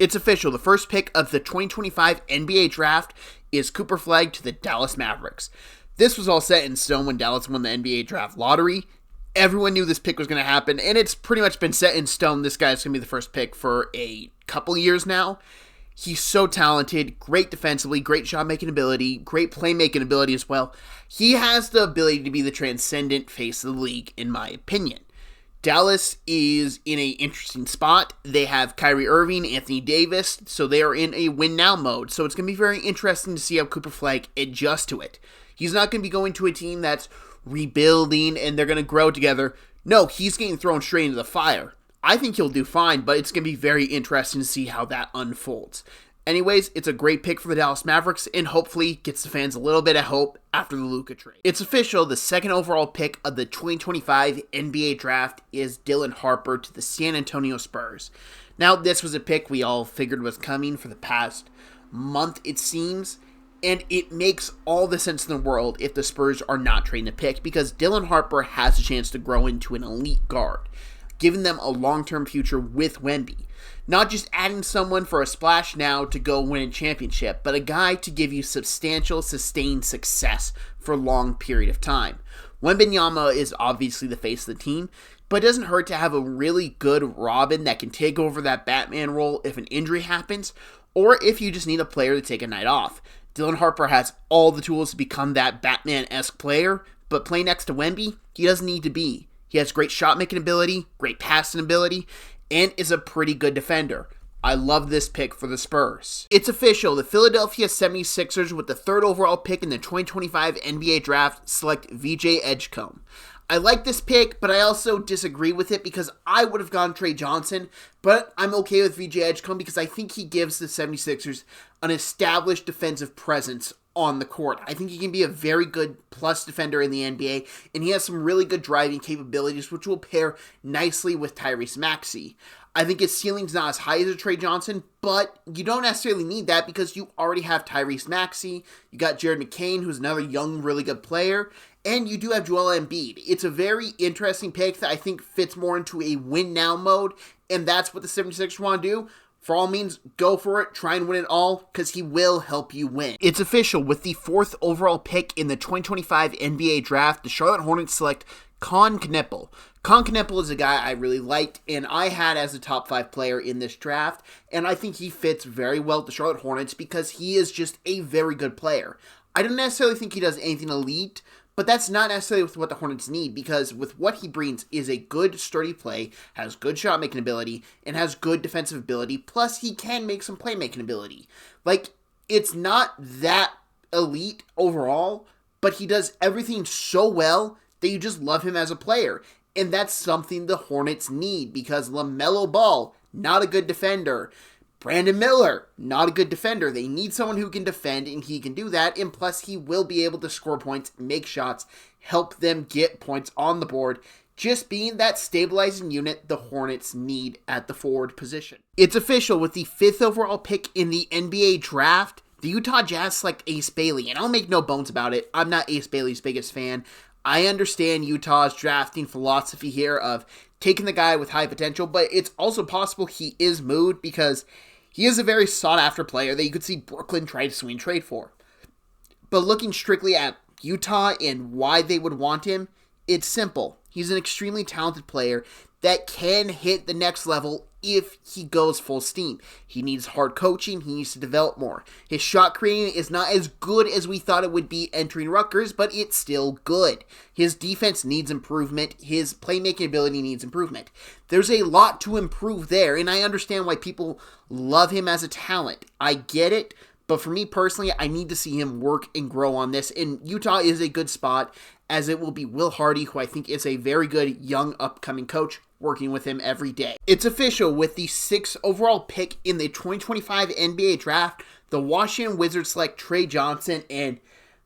It's official. The first pick of the 2025 NBA draft is Cooper Flagg to the Dallas Mavericks. This was all set in stone when Dallas won the NBA draft lottery. Everyone knew this pick was going to happen, and it's pretty much been set in stone. This guy's going to be the first pick for a couple years now. He's so talented, great defensively, great shot-making ability, great playmaking ability as well. He has the ability to be the transcendent face of the league, in my opinion. Dallas is in an interesting spot. They have Kyrie Irving, Anthony Davis, so they are in a win-now mode. So it's going to be very interesting to see how Cooper Flagg adjusts to it. He's not going to be going to a team that's rebuilding and they're going to grow together. No, he's getting thrown straight into the fire. I think he'll do fine, but it's going to be very interesting to see how that unfolds. Anyways, it's a great pick for the Dallas Mavericks and hopefully gets the fans a little bit of hope after the Luka trade. It's official, the second overall pick of the 2025 NBA draft is Dylan Harper to the San Antonio Spurs. Now, this was a pick we all figured was coming for the past month, it seems, and it makes all the sense in the world if the Spurs are not trading the pick because Dylan Harper has a chance to grow into an elite guard, giving them a long-term future with Wemby. Not just adding someone for a splash now to go win a championship, but a guy to give you substantial, sustained success for a long period of time. Wembanyama is obviously the face of the team, but it doesn't hurt to have a really good Robin that can take over that Batman role if an injury happens, or if you just need a player to take a night off. Dylan Harper has all the tools to become that Batman-esque player, but playing next to Wemby, he doesn't need to be. He has great shot-making ability, great passing ability, and is a pretty good defender. I love this pick for the Spurs. It's official. The Philadelphia 76ers with the third overall pick in the 2025 NBA draft select VJ Edgecombe. I like this pick, but I also disagree with it because I would have gone Trey Johnson, but I'm okay with VJ Edgecombe because I think he gives the 76ers an established defensive presence on the court. I think he can be a very good plus defender in the NBA, and he has some really good driving capabilities, which will pair nicely with Tyrese Maxey. I think his ceiling's not as high as a Trey Johnson, but you don't necessarily need that because you already have Tyrese Maxey, you got Jared McCain, who's another young, really good player, and you do have Joel Embiid. It's a very interesting pick that I think fits more into a win-now mode, and that's what the 76ers want to do. For all means, go for it, try and win it all, because he will help you win. It's official. With the fourth overall pick in the 2025 NBA draft, the Charlotte Hornets select Con Kneppel. Con Kneppel is a guy I really liked, and I had as a top 5 player in this draft, and I think he fits very well with the Charlotte Hornets because he is just a very good player. I don't necessarily think he does anything elite, but that's not necessarily what the Hornets need, because with what he brings is a good, sturdy play, has good shot-making ability, and has good defensive ability, plus he can make some playmaking ability. Like, it's not that elite overall, but he does everything so well that you just love him as a player. And that's something the Hornets need, because LaMelo Ball, not a good defender. Brandon Miller, not a good defender. They need someone who can defend, and he can do that. And plus, he will be able to score points, make shots, help them get points on the board. Just being that stabilizing unit the Hornets need at the forward position. It's official. With the 5th overall pick in the NBA draft, the Utah Jazz select Ace Bailey. And I'll make no bones about it, I'm not Ace Bailey's biggest fan. I understand Utah's drafting philosophy here of taking the guy with high potential, but it's also possible he is moved because he is a very sought-after player that you could see Brooklyn try to swing trade for. But looking strictly at Utah and why they would want him, it's simple. He's an extremely talented player that can hit the next level if he goes full steam. He needs hard coaching. He needs to develop more. His shot creating is not as good as we thought it would be entering Rutgers, but it's still good. His defense needs improvement. His playmaking ability needs improvement. There's a lot to improve there, and I understand why people love him as a talent. I get it, but for me personally, I need to see him work and grow on this, and Utah is a good spot, as it will be Will Hardy, who I think is a very good young upcoming coach, working with him every day. It's official. With the 6th overall pick in the 2025 NBA draft, the Washington Wizards select Trey Johnson, and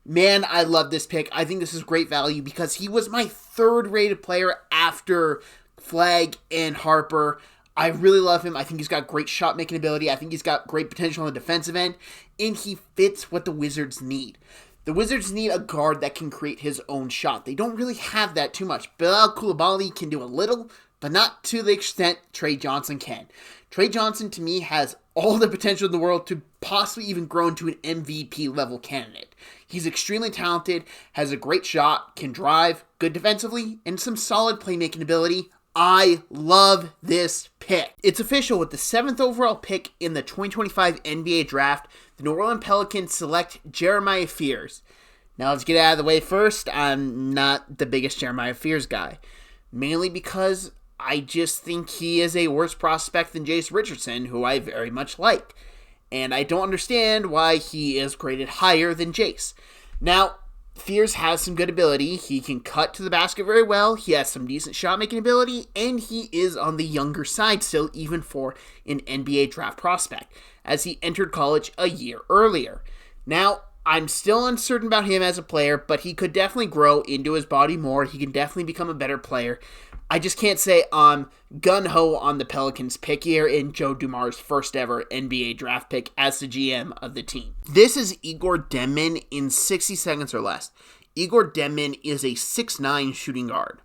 man, I love this pick. I think this is great value because he was my 3rd rated player after Flagg and Harper. I really love him. I think he's got great shot making ability. I think he's got great potential on the defensive end, and he fits what the Wizards need. The Wizards need a guard that can create his own shot. They don't really have that too much. Bilal Coulibaly can do a little, but not to the extent Trey Johnson can. Trey Johnson, to me, has all the potential in the world to possibly even grow into an MVP level candidate. He's extremely talented, has a great shot, can drive, good defensively, and some solid playmaking ability. I love this pick. It's official. With the 7th overall pick in the 2025 NBA draft, the New Orleans Pelicans select Jeremiah Fears. Now let's get out of the way first. I'm not the biggest Jeremiah Fears guy, mainly because I just think he is a worse prospect than Jace Richardson, who I very much like. And I don't understand why he is graded higher than Jace. Now, Fears has some good ability. He can cut to the basket very well. He has some decent shot-making ability, and he is on the younger side still, even for an NBA draft prospect, as he entered college a year earlier. Now, I'm still uncertain about him as a player, but he could definitely grow into his body more. He can definitely become a better player. I just can't say I'm gun-ho on the Pelicans pick here in Joe Dumars' first ever NBA draft pick as the GM of the team. This is Igor Denman in 60 seconds or less. Igor Denman is a 6'9" shooting guard.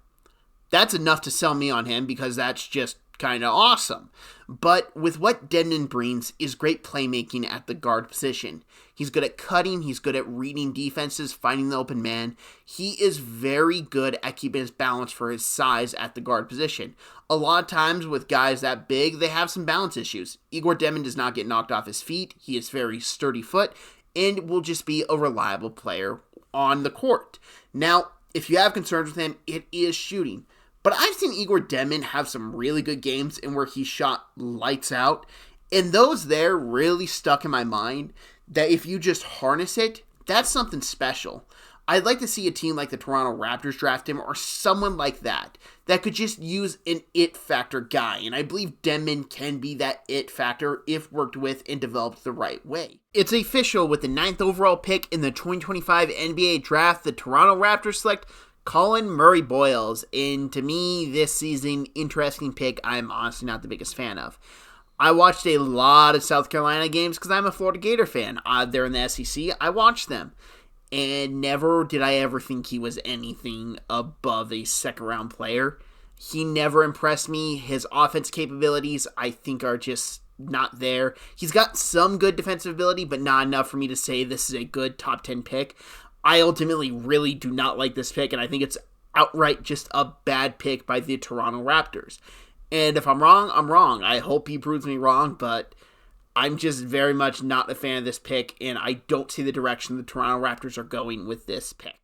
That's enough to sell me on him because that's just kind of awesome. But with what Denman brings is great playmaking at the guard position. He's good at cutting, he's good at reading defenses, finding the open man. He is very good at keeping his balance for his size at the guard position. A lot of times with guys that big, they have some balance issues. Igor Denman does not get knocked off his feet. He is very sturdy foot and will just be a reliable player on the court. Now, if you have concerns with him, it is shooting. But I've seen Igor Denman have some really good games in where he shot lights out. And those there really stuck in my mind that if you just harness it, that's something special. I'd like to see a team like the Toronto Raptors draft him or someone like that could just use an it factor guy. And I believe Denman can be that it factor if worked with and developed the right way. It's official. With the 9th overall pick in the 2025 NBA draft, the Toronto Raptors select Colin Murray-Boyles, and to me, this season, interesting pick I'm honestly not the biggest fan of. I watched a lot of South Carolina games because I'm a Florida Gator fan. They're in the SEC. I watched them, and never did I ever think he was anything above a second-round player. He never impressed me. His offense capabilities, I think, are just not there. He's got some good defensive ability, but not enough for me to say this is a good top 10 pick. I ultimately really do not like this pick, and I think it's outright just a bad pick by the Toronto Raptors. And if I'm wrong, I'm wrong. I hope he proves me wrong, but I'm just very much not a fan of this pick, and I don't see the direction the Toronto Raptors are going with this pick.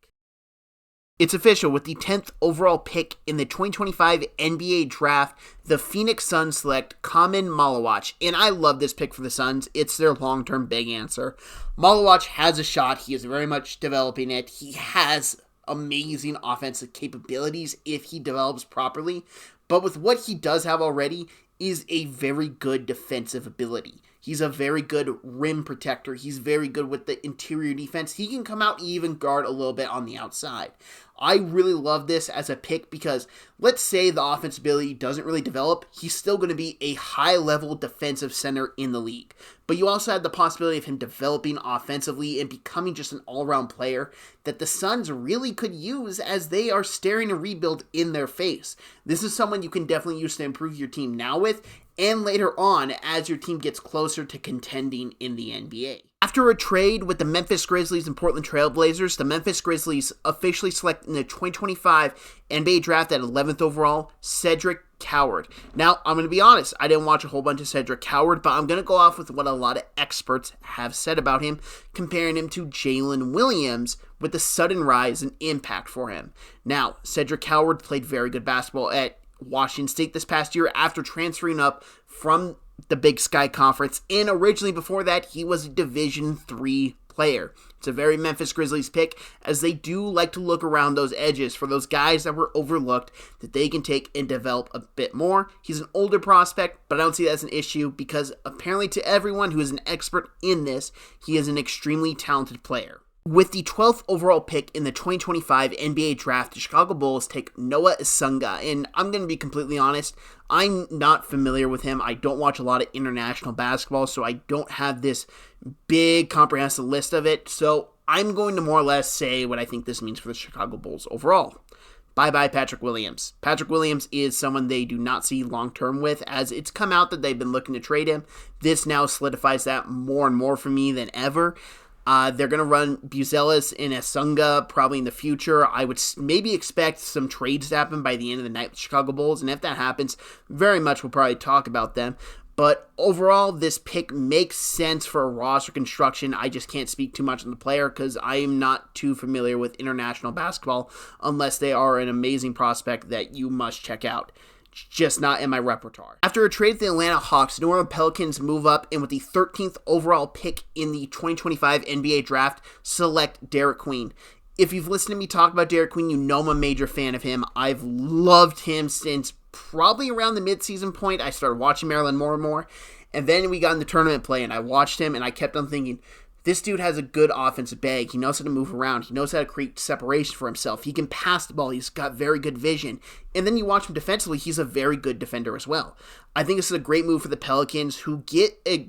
It's official. With the 10th overall pick in the 2025 NBA draft, the Phoenix Suns select Kamen Malawach. And I love this pick for the Suns. It's their long-term big answer. Malawach has a shot. He is very much developing it. He has amazing offensive capabilities if he develops properly. But with what he does have already is a very good defensive ability. He's a very good rim protector. He's very good with the interior defense. He can come out and even guard a little bit on the outside. I really love this as a pick because let's say the offense ability doesn't really develop. He's still going to be a high-level defensive center in the league. But you also have the possibility of him developing offensively and becoming just an all-around player that the Suns really could use as they are staring a rebuild in their face. This is someone you can definitely use to improve your team now with and later on as your team gets closer to contending in the NBA. After a trade with the Memphis Grizzlies and Portland Trail Blazers, the Memphis Grizzlies officially select in the 2025 NBA draft at 11th overall, Cedric Coward. Now, I'm going to be honest, I didn't watch a whole bunch of Cedric Coward, but I'm going to go off with what a lot of experts have said about him, comparing him to Jalen Williams with the sudden rise and impact for him. Now, Cedric Coward played very good basketball at Washington State this past year after transferring up from the Big Sky Conference, and originally before that, he was a Division III player. It's a very Memphis Grizzlies pick, as they do like to look around those edges for those guys that were overlooked that they can take and develop a bit more. He's an older prospect, but I don't see that as an issue because apparently to everyone who is an expert in this, he is an extremely talented player. With the 12th overall pick in the 2025 NBA draft, the Chicago Bulls take Noah Isunga, and I'm going to be completely honest, I'm not familiar with him. I don't watch a lot of international basketball, so I don't have this big comprehensive list of it, so I'm going to more or less say what I think this means for the Chicago Bulls overall. bye-bye Patrick Williams. Patrick Williams is someone they do not see long-term with, as it's come out that they've been looking to trade him. This now solidifies that more and more for me than ever. They're going to run Buzelis and Esunga probably in the future. I would maybe expect some trades to happen by the end of the night with Chicago Bulls, and if that happens, very much we'll probably talk about them. But overall, this pick makes sense for a roster construction. I just can't speak too much on the player because I am not too familiar with international basketball unless they are an amazing prospect that you must check out. Just not in my repertoire. After a trade with the Atlanta Hawks, New Orleans Pelicans move up and with the 13th overall pick in the 2025 NBA draft, select Derek Queen. If you've listened to me talk about Derek Queen, you know I'm a major fan of him. I've loved him since probably around the midseason point. I started watching Maryland more and more. And then we got in the tournament play and I watched him and I kept on thinking, this dude has a good offensive bag. He knows how to move around. He knows how to create separation for himself. He can pass the ball. He's got very good vision. And then you watch him defensively, he's a very good defender as well. I think this is a great move for the Pelicans, who get a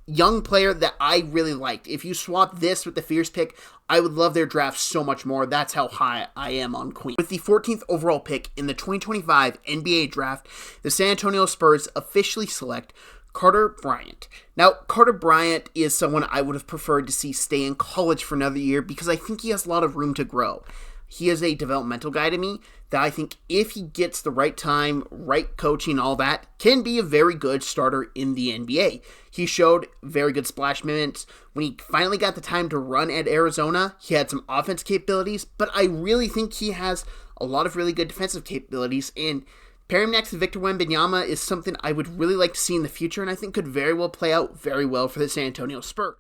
young player that I really liked. If you swap this with the Fierce pick, I would love their draft so much more. That's how high I am on Queen. With the 14th overall pick in the 2025 NBA draft, the San Antonio Spurs officially select Carter Bryant. Now, Carter Bryant is someone I would have preferred to see stay in college for another year because I think he has a lot of room to grow. He is a developmental guy to me that I think if he gets the right time, right coaching, all that, can be a very good starter in the NBA. He showed very good splash minutes. When he finally got the time to run at Arizona, he had some offense capabilities, but I really think he has a lot of really good defensive capabilities, and pairing him next to Victor Wembanyama is something I would really like to see in the future, and I think could very well play out very well for the San Antonio Spurs.